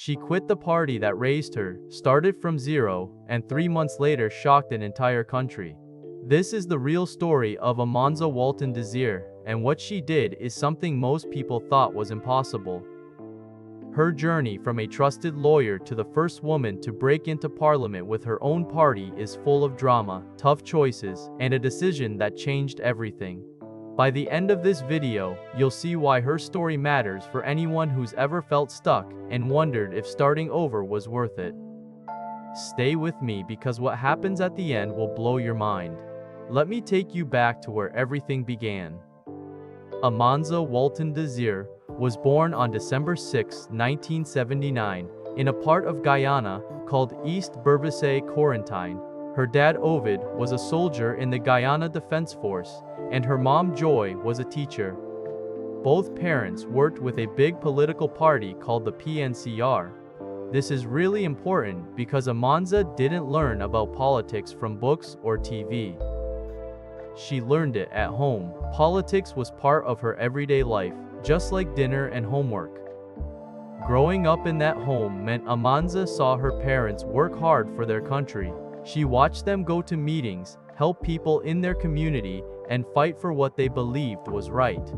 She quit the party that raised her, started from zero, and 3 months later shocked an entire country. This is the real story of Amanza Walton-Desir, and what she did is something most people thought was impossible. Her journey from a trusted lawyer to the first woman to break into parliament with her own party is full of drama, tough choices, and a decision that changed everything. By the end of this video, you'll see why her story matters for anyone who's ever felt stuck and wondered if starting over was worth it. Stay with me because what happens at the end will blow your mind. Let me take you back to where everything began. Amanza Walton-Desir was born on December 6, 1979, in a part of Guyana called East Berbice-Corentyne. Her dad Ovid was a soldier in the Guyana Defense Force, and her mom Joy was a teacher. Both parents worked with a big political party called the PNCR. This is really important because Amanza didn't learn about politics from books or TV. She learned it at home. Politics was part of her everyday life, just like dinner and homework. Growing up in that home meant Amanza saw her parents work hard for their country. She watched them go to meetings, help people in their community, and fight for what they believed was right.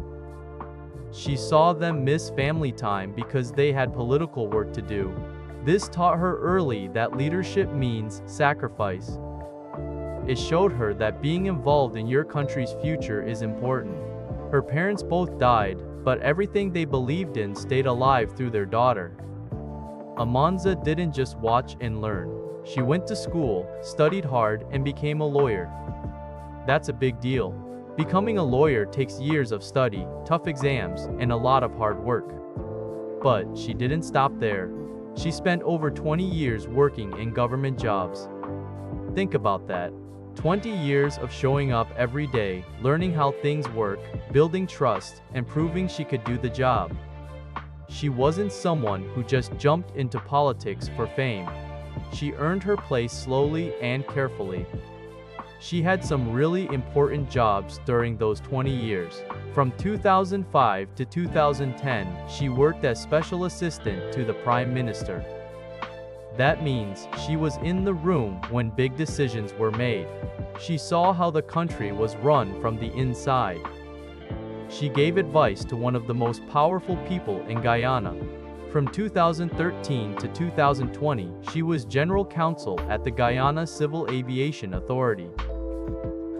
She saw them miss family time because they had political work to do. This taught her early that leadership means sacrifice. It showed her that being involved in your country's future is important. Her parents both died, but everything they believed in stayed alive through their daughter. Amanza didn't just watch and learn. She went to school, studied hard, and became a lawyer. That's a big deal. Becoming a lawyer takes years of study, tough exams, and a lot of hard work. But she didn't stop there. She spent over 20 years working in government jobs. Think about that. 20 years of showing up every day, learning how things work, building trust, and proving she could do the job. She wasn't someone who just jumped into politics for fame. She earned her place slowly and carefully. She had some really important jobs during those 20 years. From 2005 to 2010, she worked as special assistant to the Prime Minister. That means she was in the room when big decisions were made. She saw how the country was run from the inside. She gave advice to one of the most powerful people in Guyana. From 2013 to 2020, she was General Counsel at the Guyana Civil Aviation Authority.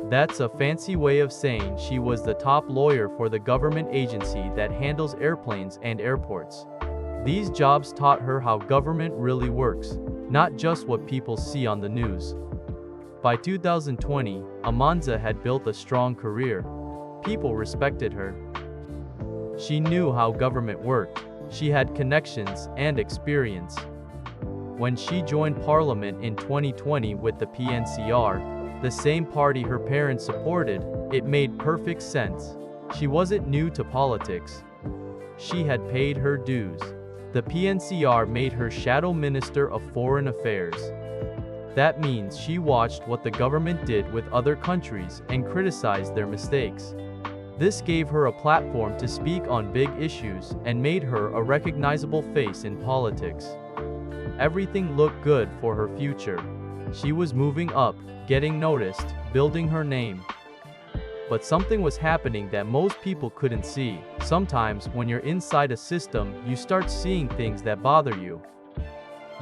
That's a fancy way of saying she was the top lawyer for the government agency that handles airplanes and airports. These jobs taught her how government really works, not just what people see on the news. By 2020, Amanza had built a strong career. People respected her. She knew how government worked. She had connections and experience. When she joined parliament in 2020 with the PNCR, the same party her parents supported, it made perfect sense. She wasn't new to politics. She had paid her dues. The PNCR made her Shadow Minister of Foreign Affairs. That means she watched what the government did with other countries and criticized their mistakes. This gave her a platform to speak on big issues and made her a recognizable face in politics. Everything looked good for her future. She was moving up, getting noticed, building her name. But something was happening that most people couldn't see. Sometimes when you're inside a system, you start seeing things that bother you.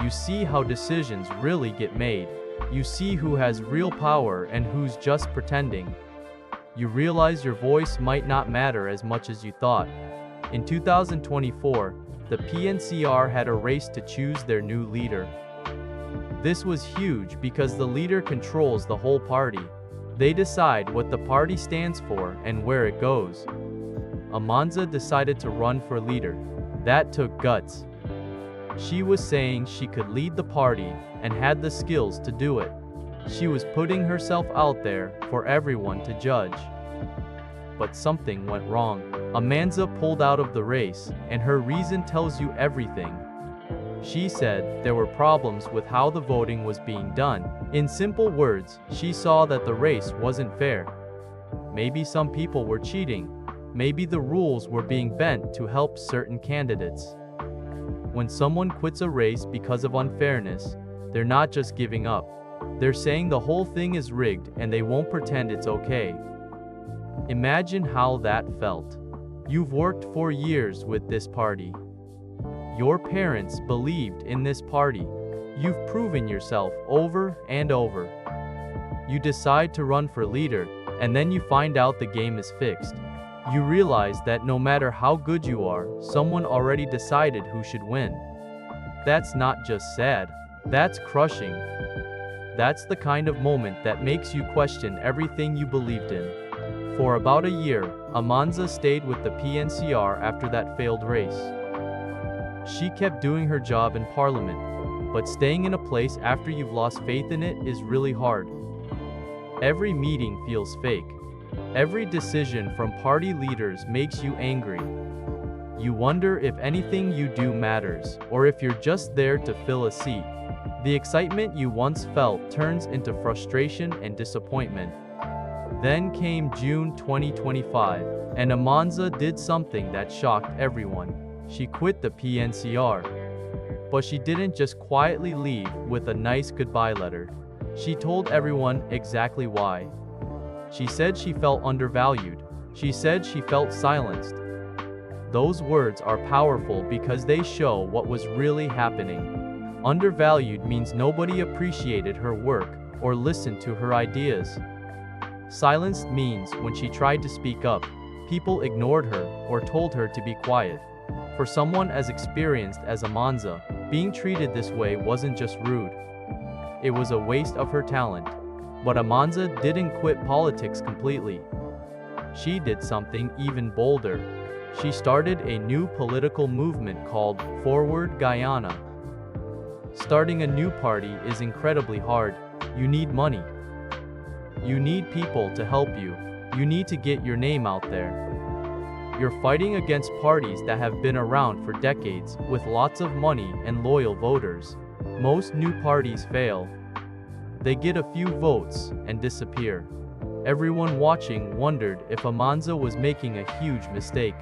You see how decisions really get made. You see who has real power and who's just pretending. You realize your voice might not matter as much as you thought. In 2024, the PNCR had a race to choose their new leader. This was huge because the leader controls the whole party. They decide what the party stands for and where it goes. Amanza decided to run for leader. That took guts. She was saying she could lead the party and had the skills to do it. She was putting herself out there for everyone to judge. But something went wrong. Amanza pulled out of the race, and her reason tells you everything. She said there were problems with how the voting was being done. In simple words, she saw that the race wasn't fair. Maybe some people were cheating. Maybe the rules were being bent to help certain candidates. When someone quits a race because of unfairness, they're not just giving up. They're saying the whole thing is rigged and they won't pretend it's okay. Imagine how that felt. You've worked for years with this party. Your parents believed in this party. You've proven yourself over and over. You decide to run for leader, and then you find out the game is fixed. You realize that no matter how good you are, someone already decided who should win. That's not just sad, that's crushing. That's the kind of moment that makes you question everything you believed in. For about a year, Amanza stayed with the PNCR after that failed race. She kept doing her job in parliament, but staying in a place after you've lost faith in it is really hard. Every meeting feels fake. Every decision from party leaders makes you angry. You wonder if anything you do matters, or if you're just there to fill a seat. The excitement you once felt turns into frustration and disappointment. Then came June 2025, and Amanza did something that shocked everyone. She quit the PNCR. But she didn't just quietly leave with a nice goodbye letter. She told everyone exactly why. She said she felt undervalued. She said she felt silenced. Those words are powerful because they show what was really happening. Undervalued means nobody appreciated her work or listened to her ideas. Silenced means when she tried to speak up, people ignored her or told her to be quiet. For someone as experienced as Amanza, being treated this way wasn't just rude. It was a waste of her talent. But Amanza didn't quit politics completely. She did something even bolder. She started a new political movement called Forward Guyana. Starting a new party is incredibly hard. You need money. You need people to help you. You need to get your name out there. You're fighting against parties that have been around for decades with lots of money and loyal voters. Most new parties fail. They get a few votes and disappear. Everyone watching wondered if Amanza was making a huge mistake.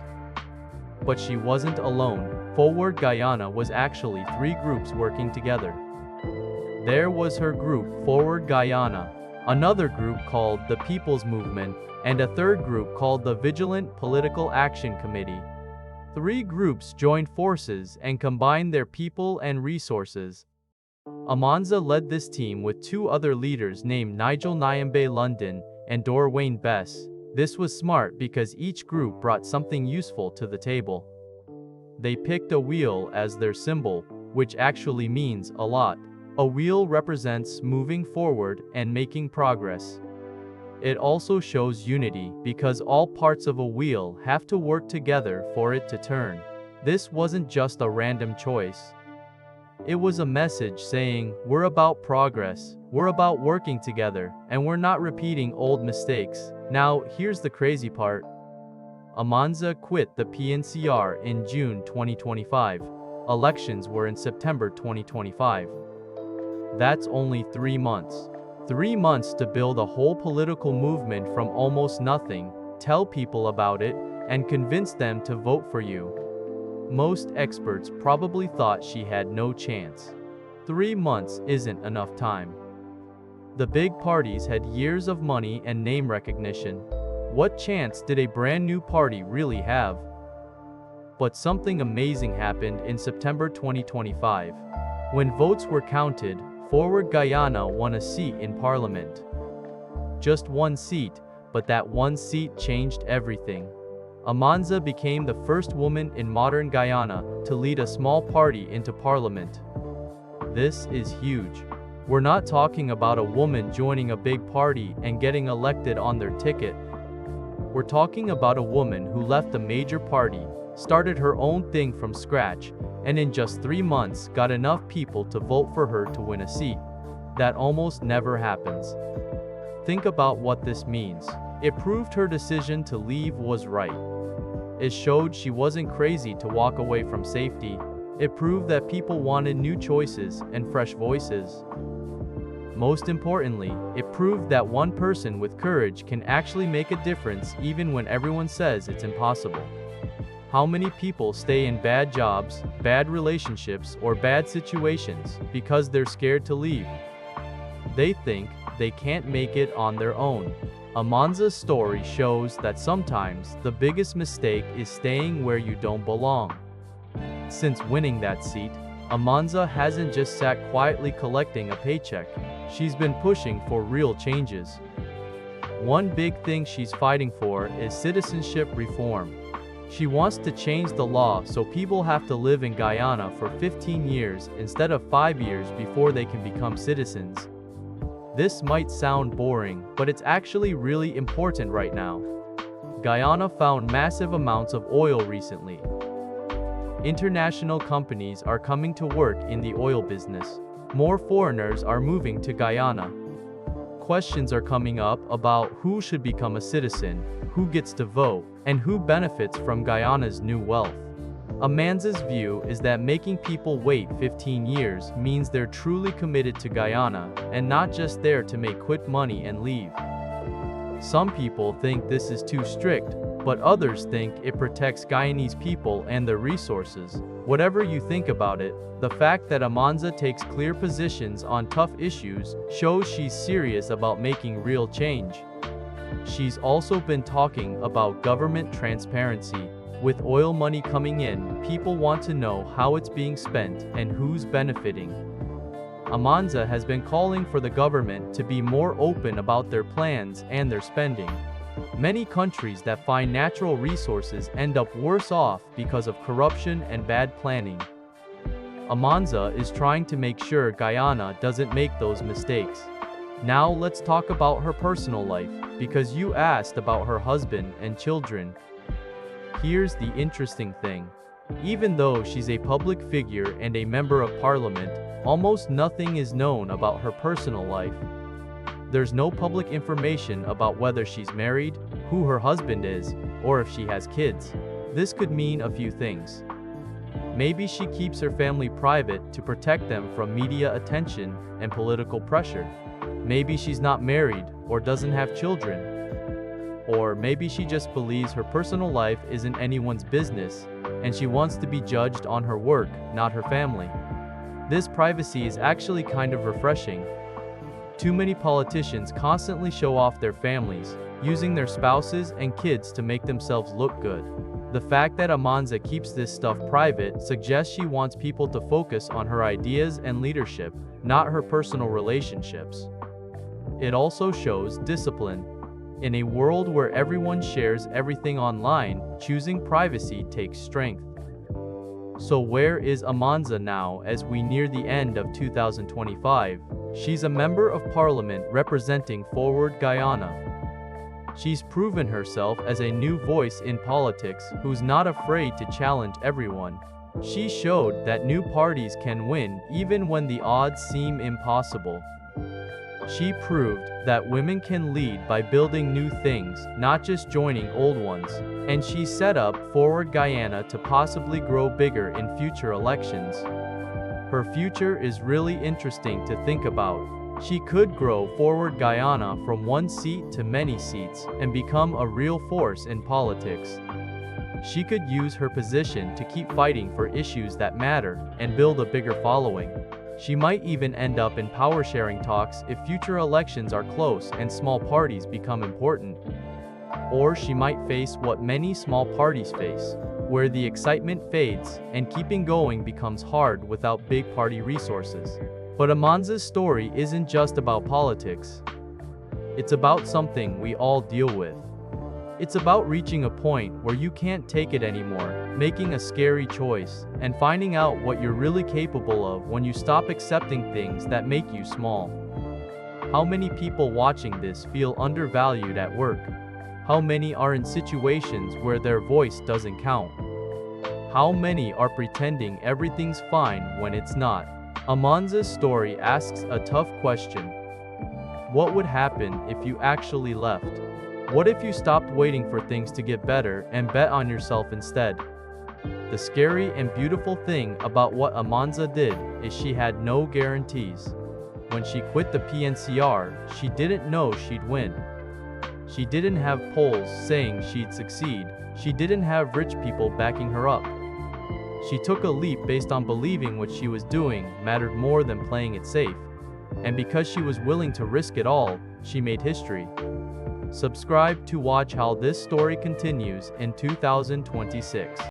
But she wasn't alone. Forward Guyana was actually 3 groups working together. There was her group, Forward Guyana, another group called the People's Movement, and a third group called the Vigilant Political Action Committee. 3 groups joined forces and combined their people and resources. Amanza led this team with 2 other leaders named Nigel Nyambe London and Dorwayne Bess. This was smart because each group brought something useful to the table. They picked a wheel as their symbol, which actually means a lot. A wheel represents moving forward and making progress. It also shows unity because all parts of a wheel have to work together for it to turn. This wasn't just a random choice. It was a message saying, we're about progress, we're about working together, and we're not repeating old mistakes. Now, here's the crazy part. Amanza quit the PNCR in June 2025. Elections were in September 2025. That's only 3 months. 3 months to build a whole political movement from almost nothing, tell people about it, and convince them to vote for you. Most experts probably thought she had no chance. 3 months isn't enough time. The big parties had years of money and name recognition. What chance did a brand new party really have? But something amazing happened in September 2025. When votes were counted, Forward Guyana won a seat in Parliament. Just 1 seat, but that 1 seat changed everything. Amanza became the first woman in modern Guyana to lead a small party into Parliament. This is huge. We're not talking about a woman joining a big party and getting elected on their ticket. We're talking about a woman who left a major party, started her own thing from scratch, and in just 3 months got enough people to vote for her to win a seat. That almost never happens. Think about what this means. It proved her decision to leave was right. It showed she wasn't crazy to walk away from safety. It proved that people wanted new choices and fresh voices. Most importantly, it proved that one person with courage can actually make a difference even when everyone says it's impossible. How many people stay in bad jobs, bad relationships, or bad situations because they're scared to leave? They think they can't make it on their own. Amanza's story shows that sometimes the biggest mistake is staying where you don't belong. Since winning that seat, Amanza hasn't just sat quietly collecting a paycheck. She's been pushing for real changes. One big thing she's fighting for is citizenship reform. She wants to change the law so people have to live in Guyana for 15 years instead of 5 years before they can become citizens. This might sound boring, but it's actually really important right now. Guyana found massive amounts of oil recently. International companies are coming to work in the oil business. More foreigners are moving to Guyana. Questions are coming up about who should become a citizen, who gets to vote, and who benefits from Guyana's new wealth. Amanza's view is that making people wait 15 years means they're truly committed to Guyana and not just there to make quick money and leave. Some people think this is too strict, but others think it protects Guyanese people and their resources. Whatever you think about it, the fact that Amanza takes clear positions on tough issues shows she's serious about making real change. She's also been talking about government transparency. With oil money coming in, people want to know how it's being spent and who's benefiting. Amanza has been calling for the government to be more open about their plans and their spending. Many countries that find natural resources end up worse off because of corruption and bad planning. Amanza is trying to make sure Guyana doesn't make those mistakes. Now let's talk about her personal life, because you asked about her husband and children. Here's the interesting thing. Even though she's a public figure and a member of parliament, almost nothing is known about her personal life. There's no public information about whether she's married, who her husband is, or if she has kids. This could mean a few things. Maybe she keeps her family private to protect them from media attention and political pressure. Maybe she's not married or doesn't have children. Or maybe she just believes her personal life isn't anyone's business, and she wants to be judged on her work, not her family. This privacy is actually kind of refreshing. Too many politicians constantly show off their families, using their spouses and kids to make themselves look good. The fact that Amanza keeps this stuff private suggests she wants people to focus on her ideas and leadership, not her personal relationships. It also shows discipline. In a world where everyone shares everything online, choosing privacy takes strength. So where is Amanza now as we near the end of 2025? She's a member of parliament representing Forward Guyana. She's proven herself as a new voice in politics who's not afraid to challenge everyone. She showed that new parties can win even when the odds seem impossible. She proved that women can lead by building new things, not just joining old ones. And she set up Forward Guyana to possibly grow bigger in future elections. Her future is really interesting to think about. She could grow Forward Guyana from one seat to many seats and become a real force in politics. She could use her position to keep fighting for issues that matter and build a bigger following. She might even end up in power-sharing talks if future elections are close and small parties become important. Or she might face what many small parties face, where the excitement fades and keeping going becomes hard without big party resources. But Amanza's story isn't just about politics. It's about something we all deal with. It's about reaching a point where you can't take it anymore, making a scary choice, and finding out what you're really capable of when you stop accepting things that make you small. How many people watching this feel undervalued at work? How many are in situations where their voice doesn't count? How many are pretending everything's fine when it's not? Amanza's story asks a tough question. What would happen if you actually left? What if you stopped waiting for things to get better and bet on yourself instead? The scary and beautiful thing about what Amanza did is she had no guarantees. When she quit the PNCR, she didn't know she'd win. She didn't have polls saying she'd succeed. She didn't have rich people backing her up. She took a leap based on believing what she was doing mattered more than playing it safe. And because she was willing to risk it all, she made history. Subscribe to watch how this story continues in 2026.